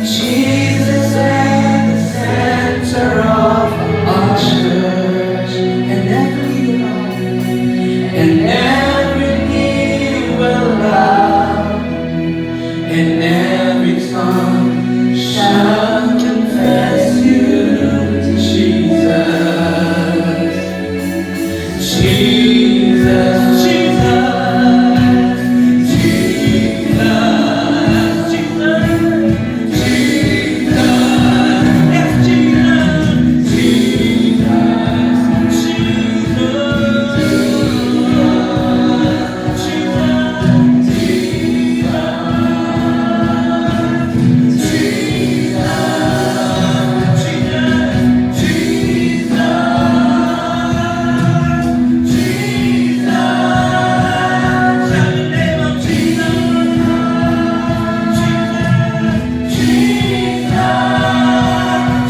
Jesus at the center of our church, and every knee will bow, and every tongue shall confess you, Jesus, Jesus, Jesus, Jesus,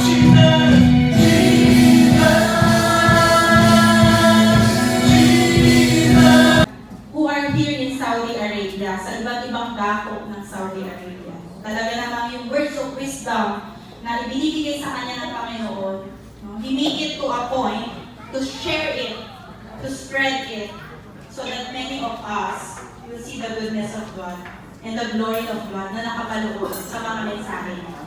Jesus, yes, Jesus, who are here in Saudi Arabia, sa iba't ibang dako ng Saudi Arabia. Talaga namang yung words of wisdom na ibinibigay sa kanya ng Panginoon, no? He make it to a point to share it, to spread it, so that many of us will see the goodness of God and the glory of God na nakapaloob sa mga mensahe niya.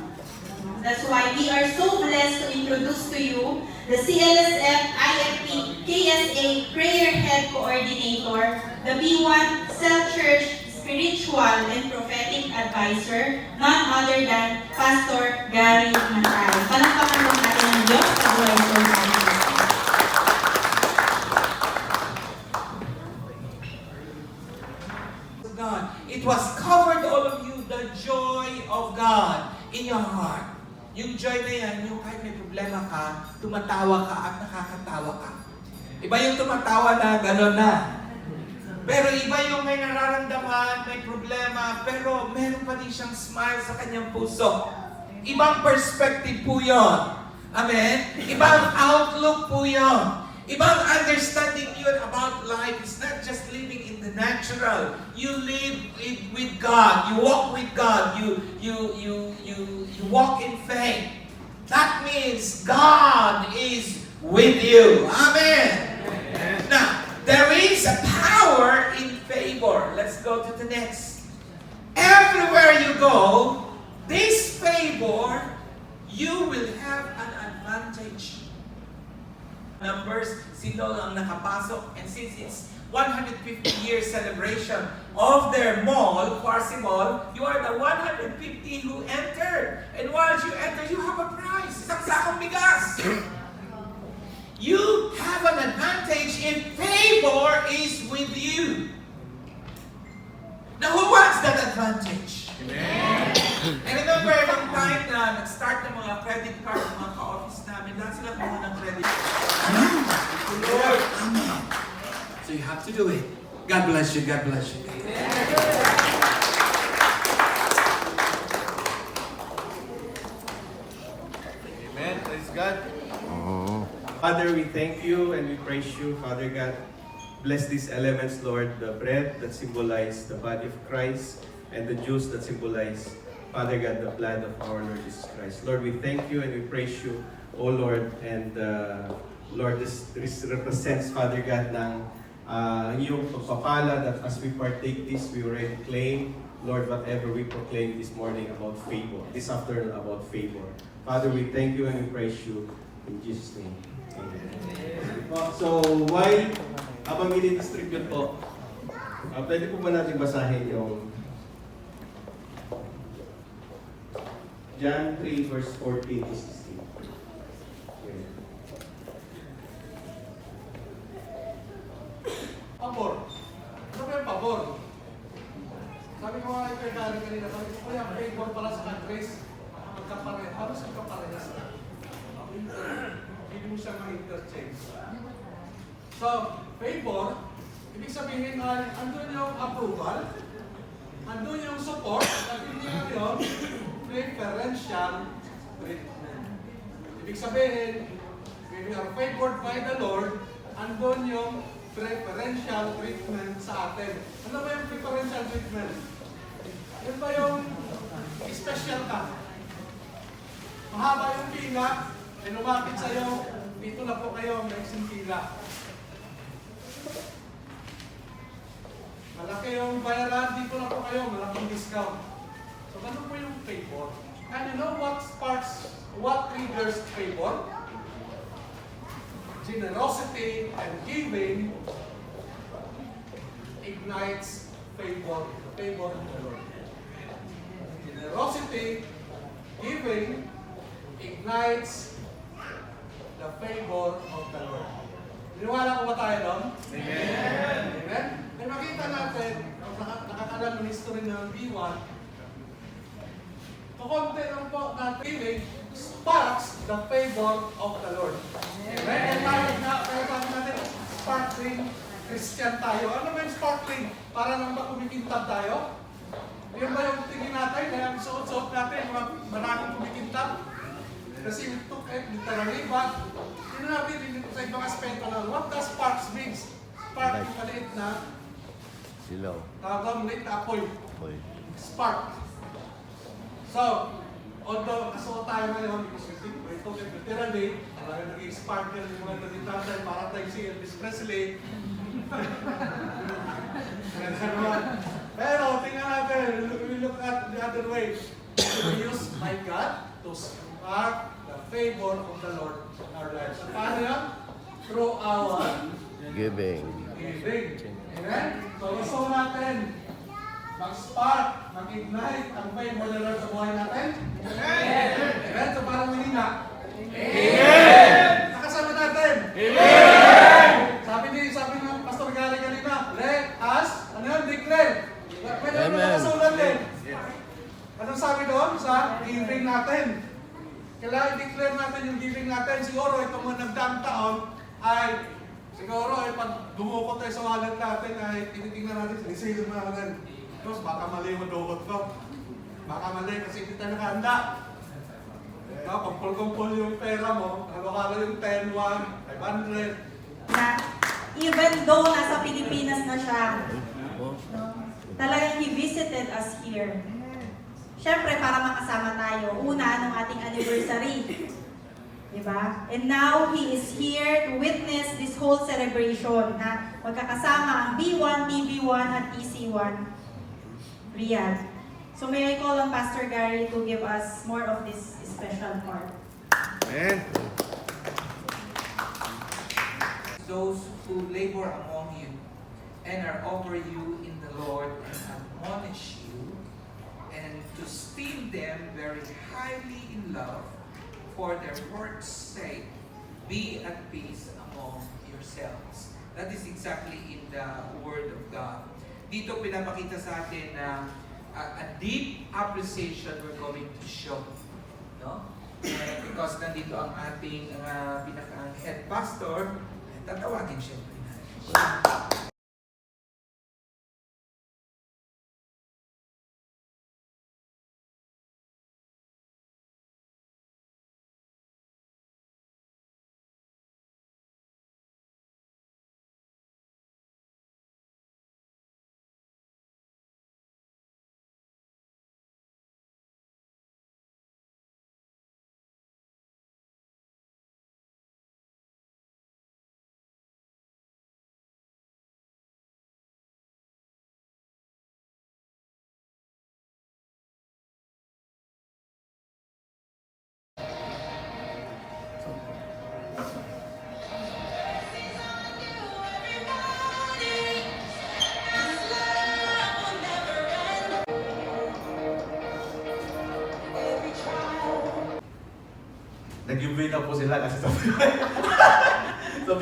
That's why we are so blessed to introduce to you the CLSF IFP KSA Prayer Head Coordinator, the B1 Cell Church Spiritual and Prophetic Advisor, none other than Pastor Gary Mantay. Palakpakan mo natin ng Diyos sa buhay ko natin. God. It was covered all of you, the joy of God in your heart. Yung joy na yan, yung kahit may problema ka, tumatawa ka at nakakatawa ka. Iba yung tumatawa na gano'n na. Pero iba yung may nararamdaman, may problema, pero meron pa din siyang smile sa kanyang puso. Ibang perspective po yun. Amen? Ibang outlook po yun. Ibang understanding yun about life. It's not just living in the natural. You live with God. You walk with God. You walk in faith. That means God is with you. Amen. Now, there is a power in favor. Let's go to the next. Everywhere you go, this favor, you will have an advantage. Numbers, sino ang nakapasok, and since it's 150 year celebration of their mall, Farsi Mall, you are the 150 who entered. And once you enter, you have a prize. Isang sakong bigas. You have an advantage if favor is with you. Now, who wants that advantage? Amen. And remember, nung time na nag-start ng mga credit card, mga ka-office namin, lahat sila kumuha ng credit card. Lord, Amen. So you have to do it. God bless you. God bless you. Amen. Praise God. Father, we thank you and we praise you, Father God. Bless these elements, Lord, the bread that symbolize the body of Christ and the juice that symbolize, Father God, the blood of our Lord Jesus Christ. Lord, we thank you and we praise you, O Lord, and Lord, this represents, Father God, ng iyong pagpapala that as we partake this, we already claim, Lord, whatever we proclaim this morning about favor, this afternoon about favor. Father, we thank you and we praise you in Jesus' name. Amen. So, why Abang-Ili Distribute po? Pwede po ba natin basahin yung John 3 verse 14 to 16? Pabor. Ano ba yung pabor? Sabi ko nga kay Gary kanina, sabi ko kaya favor pala sa countries, magkapare, halos magkaparehas na. Hindi mo siya ma-interchange. So, favor, ibig sabihin ay andun yung approval, andun yung support, at hindi nga yun, preferential treatment. Ibig sabihin, when we are favored by the Lord, andun yung preferential treatment sa atin. Ano ba yung preferential treatment? Yun ba yung special ka? mahaba yung pila, ay lumapit sa'yo, dito na po kayo, may isang pila. Malaki yung bayaran, dito na po kayo, malaking discount. So, ganun po yung favor. And you know what triggers favor? Generosity and giving ignites favor, the favor of the Lord. Generosity, giving, ignites the favor of the Lord. Niniwala ko ba tayo doon? Amen. Amen? May makita natin, nakakalam ng history ng B1, kukonti lang po natin, giving sparks the favor of the Lord. Amen? Kaya tayo natin, sparkling Christian tayo. Ano ba yung sparkling? Para nang kumikintab tayo? Yun ba yung tingin natin? Kaya ang suot-suot natin, mga maraming kumikintab? Kasi we took it literally, but yun natin sa ibang aspecto na what does sparks means? Spark yung maliit na Silaw. tawag maliit na apoy. Hoy. Spark. So, although kasuot tayo ngayon, because we took it literally, talaga naging sparkle yung mga naging tatay, para tayo si Elvis Presley. Pero tingnan natin, we look at the other way. We use my God to spark the favor of the Lord in our lives. So, paano yan? Through our Giving. giving. Amen? So gusto natin mag-spark, mag-ignite ang favor ng Lord sa buhay natin? Amen! Amen? So parang manina. Amen! Nakasama natin? Amen! Sabi ng Pastor Gary kanina, let us, ano yun, declare. Pwede naman nakasulat din. Anong sabi doon sa giving natin? Kailangan i-declare natin yung giving natin. Siguro itong mga nagdaang taon ay siguro ay pag dumukot tayo sa wallet natin ay tinitingnan natin, sinisilo na natin. Tapos baka mali yung dukot ko. Baka mali kasi hindi tayo nakahanda. Kumpul-kumpul yung pera mo, halo-halo yung 10, 1, 500. Na even though nasa Pilipinas na siya, no, talagang he visited us here. Siyempre, para makasama tayo. Una, nung ating anniversary. Diba? And now, he is here to witness this whole celebration na magkakasama ang B1, TB1, at EC1 Riyadh. So may I call on Pastor Gary to give us more of this special part. Amen. Those who labor among you and are over you in the Lord and admonish you, and to esteem them very highly in love for their work's sake, be at peace among yourselves. That is exactly in the Word of God. Dito pinapakita sa atin na a deep appreciation we're going to show. No? Because nandito ang ating pinaka-head pastor, tatawagin siyempre natin siya. Nag-giveaway na po sila kasi sabi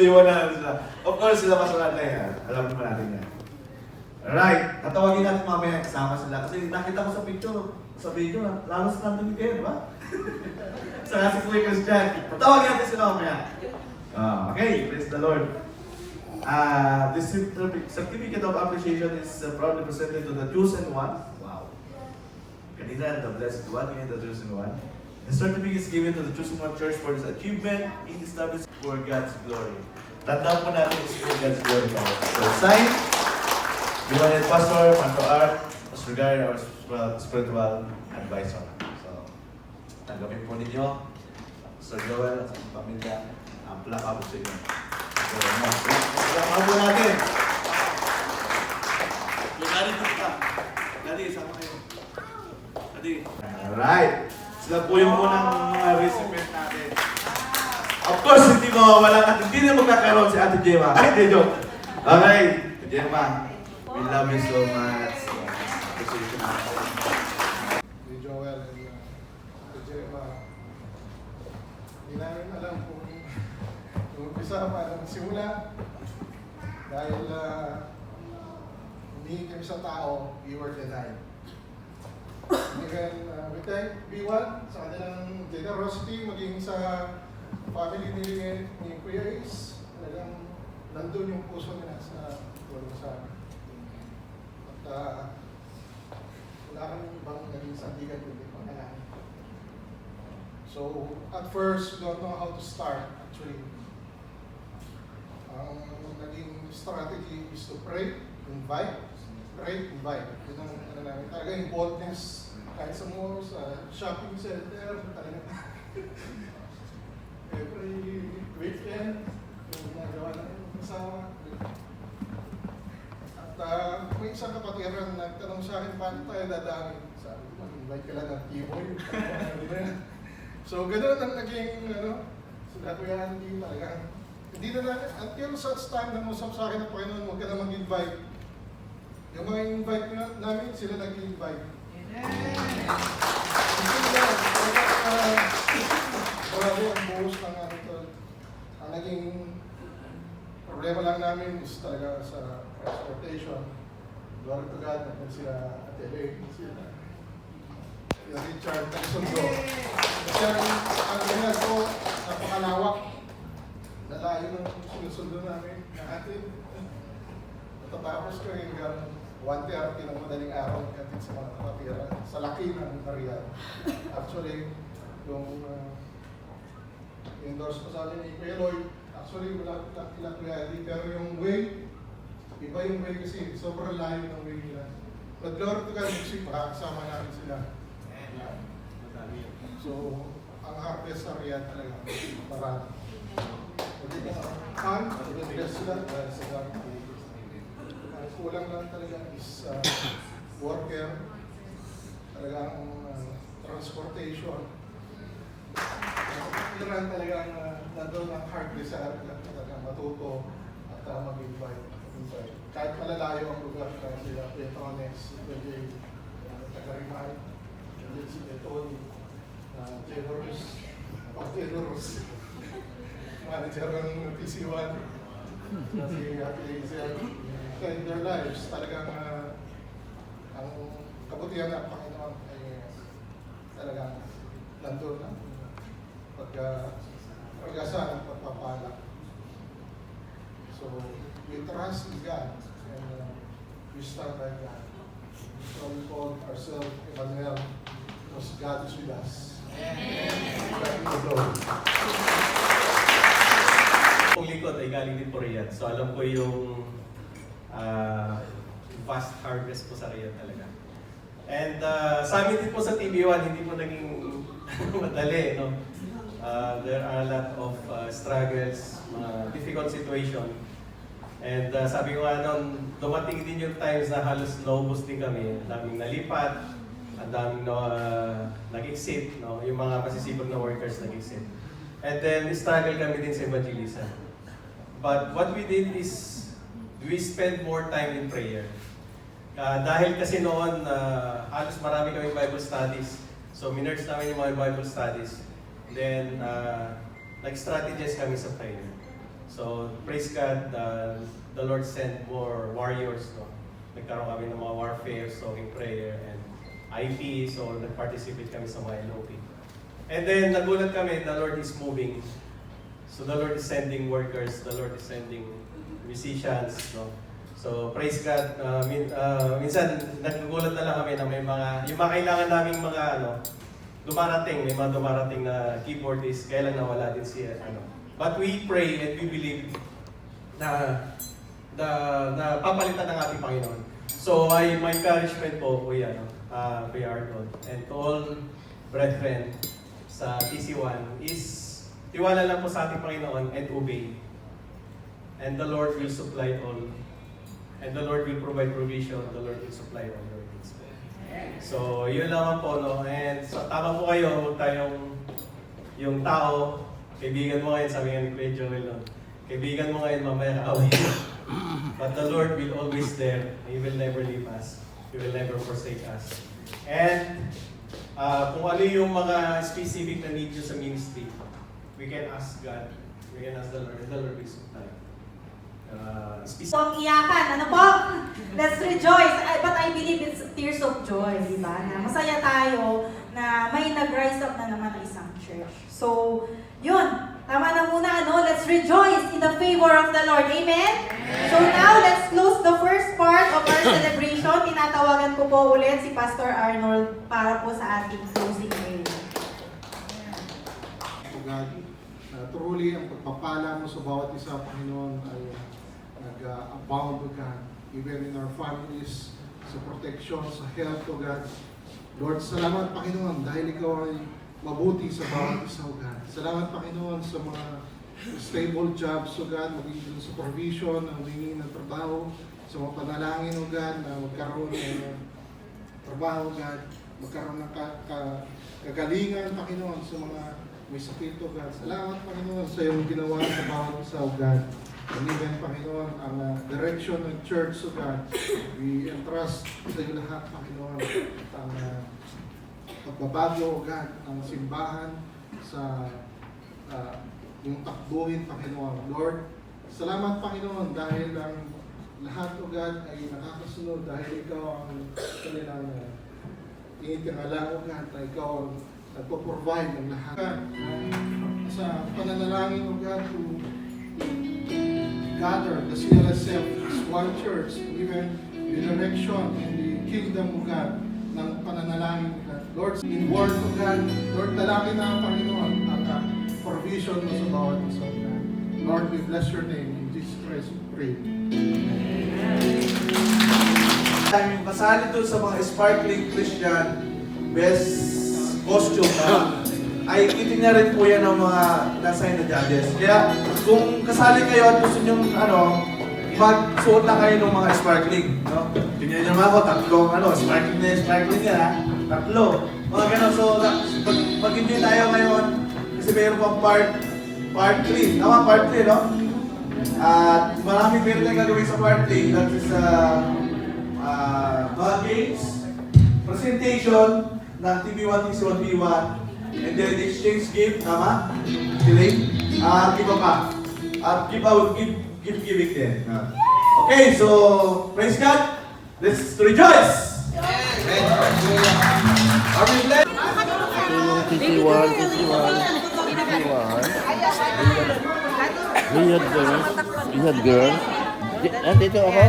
mo na sila. Of course, sila masulat na yan. Alam naman natin yan. Alright, tatawagin natin mamaya kasama sila. Kasi nakita ko sa picture, sa video, lalo sa kanto ni kayo, di ba? Sa kasi Kuya Christian. Tatawagin natin sila mamaya. Okay, praise the Lord. This certificate of appreciation is proudly presented to the chosen one. Wow. Kanina, the blessed one, and the chosen one. The certificate is given to the chosen one church for this achievement in established for God's glory. Tandaan po natin is for God's glory. So, sign, Diwanan Pastor, Manto Art, Pastor Gary, our spiritual advisor. So, tanggapin po ninyo. Sir Joel at sa pamilya, ang plaka po sa inyo. So, salamat po natin. Yung Daddy, dito ka. Daddy, sama kayo. Daddy. Alright. Sila po yung unang mga recipient natin. Of course, hindi mawawala at hindi na magkakaroon si Ate Gemma. Ay, hindi, joke. Okay, Ate Gemma, we love you so much. Appreciation natin. Si Joel and si Gemma. Hindi namin alam kung umpisa paano magsimula. Dahil humingi kami sa tao, we were denied. And then, we thank B1 sa kanilang generosity, maging sa family ni Kuya Ace. Talagang nandun yung puso nila sa tulong sa amin. At wala kami ibang naging sandigan kundi pangalan. So, at first, we don't know how to start actually. Ang naging strategy is to pray, invite. Yun ang ano namin. Talaga yung boldness kahit sa mall, sa shopping center, talaga. Every weekend, yung ginagawa namin kasama. At may isang kapatiran na nagtanong sa akin, paano tayo dadangin? Sabi ko, mag-invite ka lang ng T-Boy. So, ganoon ang naging, sila Kuya Andy, talagang, hindi na namin, until such time na musap sa akin ng Panginoon, huwag ka na mag-invite. Yung mga invite namin, sila nag-invite. Hindi na, grabe ang buhos ng ano to. Ang naging problema lang namin is talaga sa transportation. Glory to God, natin sila Ate Elaine, sila Richard, nagsundo. Kasi ang ganyan ko, napakalawak. Nalayo ng sinusundo namin na atin. Natatapos ko hanggang 1:30 ng madaling araw natin sa mga nakatira sa laki ng Maria. Actually, yung endorse ko sa amin ni Kuya Lloyd, actually wala lang Kuya Eddie, pero yung way, iba yung way kasi sobrang layo ng way nila. But glory to God, kasi makakasama namin sila. So, ang harvest sa Riyadh talaga, marami. God bless sila dahil sa God. Ang kulang lang talaga is worker, talagang transportation. Kailangan talagang nandun ang heart desire lang talagang matuto at mag-invite. Kahit malalayo ang lugar kaya sila, Petrones, Kuya Tagarimay, si Tony, Generous, manager ng PC1, si Ate Hazel. In their lives, talagang ang kabutihan ng Panginoon ay talagang nandun ang pag-asa ng pagpapala. So, we trust in God and we stand by God. So we call ourselves Emmanuel because God is with us. Amen. Ang likod ay galing din po Riyadh. So alam ko yung vast harvest po sa Riyadh talaga. And sa amin din po sa TV1, hindi po naging madali. No? There are a lot of struggles, difficult situation. And sabi ko nga noon, dumating din yung times na halos naubos din kami. Ang daming nalipat, ang daming nag-exit, no? Yung mga masisipag na workers nag-exit. And then, struggle kami din sa evangelism. But what we did is, we spend more time in prayer. Dahil kasi noon, halos marami kami Bible studies. So, minurge namin yung mga Bible studies. Then, nag-strategize kami sa prayer. So, praise God, the Lord sent more warriors. No? Nagkaroon kami ng mga warfare, talking prayer, and IP. So, nag-participate kami sa mga LOP. And then, nagulat kami, the Lord is moving. So, the Lord is sending workers, the Lord is sending musicians. No? So, praise God. Minsan, nagugulat na lang kami na may mga, yung mga kailangan naming mga, may mga dumarating na keyboardist, kailan nawala din siya, But we pray and we believe na papalitan ng ating Panginoon. So, my encouragement po, Kuya Arnold, and to all brethren sa TC1 is tiwala lang po sa ating Panginoon and obey. And the Lord will supply all. And the Lord will provide provision. The Lord will supply all your needs. So, yun lang po, no? And so, tama po kayo, huwag tayong yung tao, kaibigan mo ngayon, sabi nga ni Kuya Joel, no? Kaibigan mo ngayon, mamaya kaaway mo. But the Lord will always there. He will never leave us. He will never forsake us. And kung ano yung mga specific na need nyo sa ministry, we can ask God, we can ask the Lord, and the Lord will supply. Ang iyakan, ano po? Let's rejoice. But I believe it's tears of joy, di ba? Na masaya tayo na may nag-rise up na naman na isang church. So, yun. Tama na muna, ano? Let's rejoice in the favor of the Lord. Amen? So now, let's close the first part of our celebration. Tinatawagan ko po ulit si Pastor Arnold para po sa ating closing prayer. God, truly ang pagpapala mo sa bawat isa, Panginoon, ay nag-abound, O God, even in our families, sa protection, sa health, O God. Lord, salamat, Panginoon, dahil Ikaw ay mabuti sa bawat isa, O God. Salamat, Panginoon, sa mga stable jobs, O God, magiging sa provision, ang hingin ng trabaho, sa mga panalangin, O God, na magkaroon ng trabaho, O God, magkaroon ng kagalingan, Panginoon, sa mga may sakit, O God. Salamat, Panginoon, sa iyong ginawa sa bawat isa, O God. And even, Panginoon, ang direction ng church, O God, we entrust sa iyo lahat, Panginoon, ang pagbabago, O God, ng simbahan sa yung takbuhin, Panginoon. Lord, salamat, Panginoon, dahil ang lahat, O God, ay nakakasunod dahil Ikaw ang kanilang initingala, O God, na Ikaw ang nagpo-provide ng lahat. Sa pananalangin, O God, to gather the CLSF as one church, even the direction in the kingdom, O God, ng pananalangin, O God. Lord, in word, O God, Lord, dalangin na, Panginoon, ang provision mo sa bawat isa, O God. Lord, we bless your name. In Jesus Christ we pray. Yung kasali doon sa mga sparkling Christian best costume ay titingnan rin po yan ng mga nasa na judges. Kaya kung kasali kayo at gusto nyo magsuot lang kayo ng mga sparkling. No? Tingnan nyo naman ako, tatlong sparkling yan ha. Tatlo. Mga gano'n. So mag-enjoy tayo ngayon kasi mayroon pang part 3. Tama, part 3, no? At maraming meron tayong gagawin sa part 3. That is mga games, presentation ng TV1, TC1, P1, and then exchange gift, tama? Killing. Iba pa. At gift giving din. Okay, so praise God. Let's rejoice! Are we blessed? TC1. Riyad girl. Dito ako.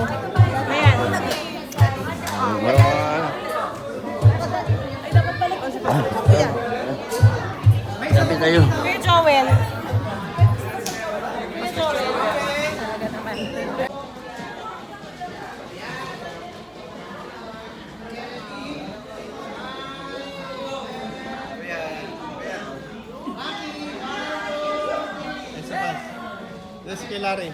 Sabi tayo. Kuya Joel. Let's kay Larry.